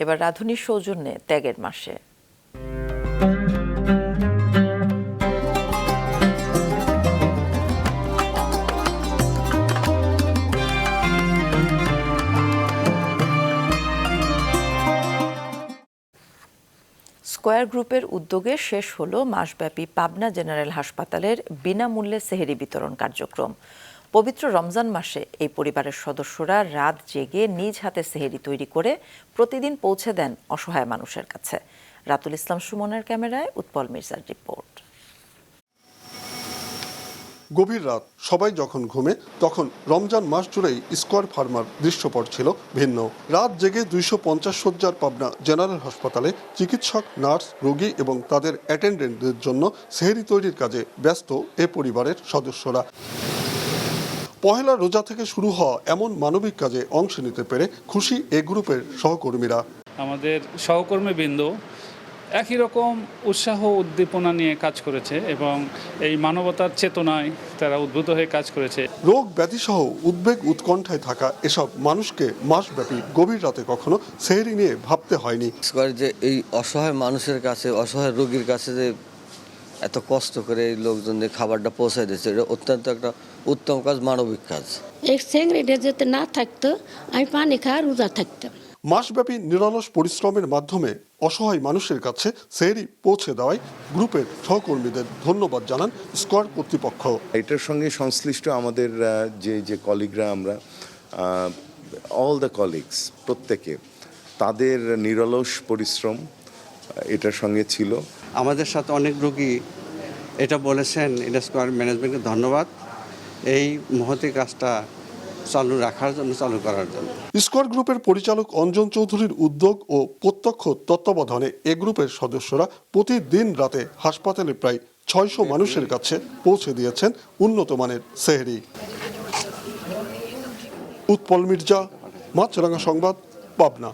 এবার রাঁধুনির সৌজন্যে ত্যাগের মাসে। স্কয়ার গ্রুপের উদ্যোগে শেষ হলো মাসব্যাপী পাবনা জেনারেল হাসপাতালের বিনামূল্যে সেহরি বিতরণ কার্যক্রম। পবিত্র রমজান মাসে এই পরিবারের সদস্যরা রাত জেগে নিজ হাতে সেহরি তৈরি করে প্রতিদিন পৌঁছে দেন অসহায় মানুষের কাছে। রাতুল ইসলাম সুমনের ক্যামেরায় উৎপল মির্জার রিপোর্ট। গভীর রাত, সবাই যখন ঘুমে তখন রমজান মাস জুড়েই স্কয়ার ফার্মার দৃশ্যপট ছিল ভিন্ন। রাত জেগে 250 শয্যার পাবনা জেনারেল হাসপাতালে চিকিৎসক, নার্স, রোগী এবং তাদের অ্যাটেন্ডেন্টদের জন্য সেহরি তৈরির কাজে ব্যস্ত এ পরিবারের সদস্যরা। পহেলা রোজা থেকে শুরু হওয়া এমন মানবিক কাজে অংশ নিতে পেরে খুশি এ গ্রুপের সহকর্মীরা। আমাদের সহকর্মীবৃন্দ একই রকম উৎসাহ উদ্দীপনা নিয়ে কাজ করেছে এবং এই মানবতার চেতনায় তারা উদ্বুদ্ধ হয়ে কাজ করেছে। রোগ ব্যাধি সহ উদ্বেগ উৎকণ্ঠায় থাকা এসব মানুষকে মাসব্যাপী গভীর রাতে কখনো সেহরি নিয়ে ভাবতে হয়নি। যে এই অসহায় মানুষের কাছে, অসহায় রোগীর কাছে যে এত কষ্ট করে এই লোকজনদের খাবারটা পৌঁছায় দিচ্ছে, এটা অত্যন্ত একটা উত্তম কাজ, মানবিক কাজ। এই সেঙ্গরিটা যদি না থাকতো আমি পানি খাওয়া রোজা থাকতাম। মাসব্যাপী নিরলস পরিশ্রমের মাধ্যমে অসহায় মানুষের কাছে সেহরি পৌঁছে দেওয়ায় গ্রুপের সহকর্মীদের ধন্যবাদ জানান স্কয়ার কর্তৃপক্ষ। এটার সঙ্গে সংশ্লিষ্ট আমাদের যে কলিগরা, আমরা অল দ্য কলিগস প্রত্যেকে তাদের নিরলস পরিশ্রম এটার সঙ্গে ছিল। আমাদের সাথে অনেক রোগী এটা বলেছেন, এটা স্কয়ার ম্যানেজমেন্টকে ধন্যবাদ এই মহতি কাজটা চালু করার জন্য। স্কয়ার গ্রুপের পরিচালক অঞ্জন চৌধুরীর উদ্যোগ ও প্রত্যক্ষ তত্ত্বাবধানে এ গ্রুপের সদস্যরা প্রতিদিন রাতে হাসপাতালে প্রায় 600 মানুষের কাছে পৌঁছে দিয়েছেন উন্নত মানের সেহরি। উৎপল মির্জা, মাছরাঙা সংবাদ, পাবনা।